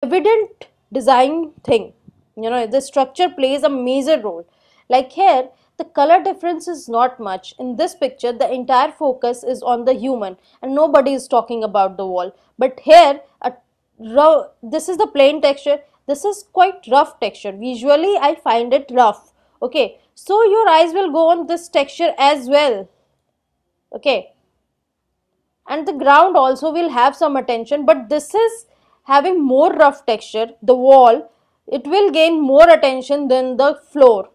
evident design thing. The structure plays a major role. Like here, the color difference is not much. In this picture, the entire focus is on the human and nobody is talking about the wall. But here, this is the plain texture. This is quite rough texture. Visually, I find it rough. Okay, so your eyes will go on this texture as well. Okay, and the ground also will have some attention, but this is having more rough texture. The wall, it will gain more attention than the floor.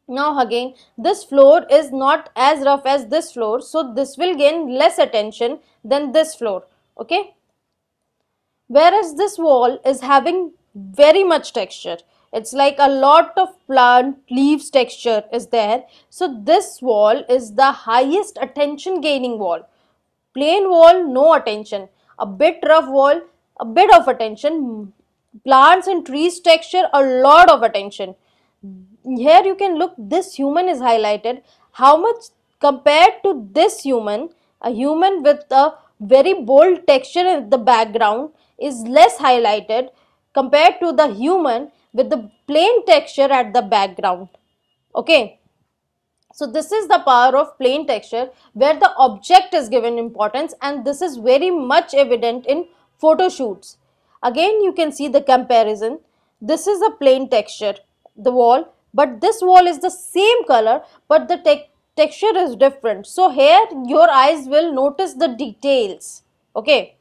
Now again, this floor is not as rough as this floor, so this will gain less attention than this floor. Okay, whereas this wall is having very much texture. It's like a lot of plant leaves texture is there. So this wall is the highest attention gaining wall. Plain wall, no attention. A bit rough wall, a bit of attention. Plants and trees texture, a lot of attention. Here you can look, this human is highlighted. How much compared to this human, a human with a very bold texture in the background is less highlighted compared to the human with the plain texture at the background. Okay. So this is the power of plain texture where the object is given importance, and this is very much evident in photo shoots. Again you can see the comparison. This is a plain texture, the wall, but this wall is the same color but the texture is different. So here your eyes will notice the details. Okay.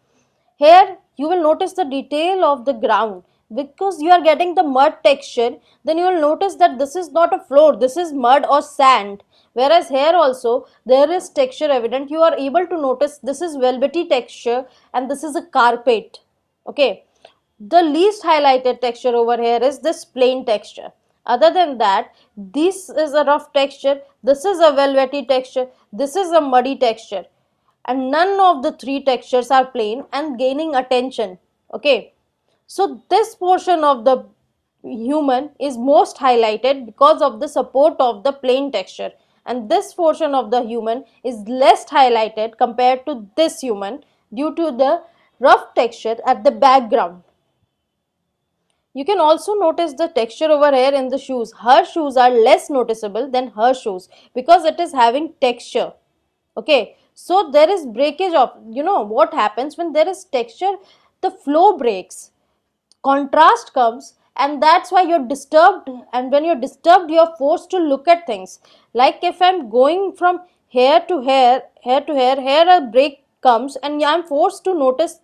Here you will notice the detail of the ground because you are getting the mud texture. Then you will notice that this is not a floor, this is mud or sand. Whereas here also there is texture evident. You are able to notice this is velvety texture and this is a carpet. Okay. The least highlighted texture over here is this plain texture. Other than that, this is a rough texture, this is a velvety texture, this is a muddy texture, and none of the three textures are plain and gaining attention. Okay, so this portion of the human is most highlighted because of the support of the plain texture, and this portion of the human is less highlighted compared to this human due to the rough texture at the background. You can also notice the texture over here in the shoes. Her shoes are less noticeable than her shoes because it is having texture. Okay, so there is breakage of, what happens when there is texture, the flow breaks, contrast comes, and that's why you're disturbed. And when you're disturbed, you're forced to look at things. Like if I'm going from here to here a break comes and I'm forced to notice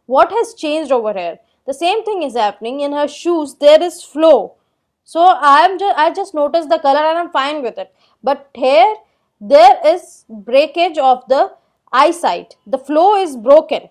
what has changed over here. The same thing is happening in her shoes. There is flow, so I just noticed the color and I'm fine with it. But here there is breakage of the eyesight. The flow is broken.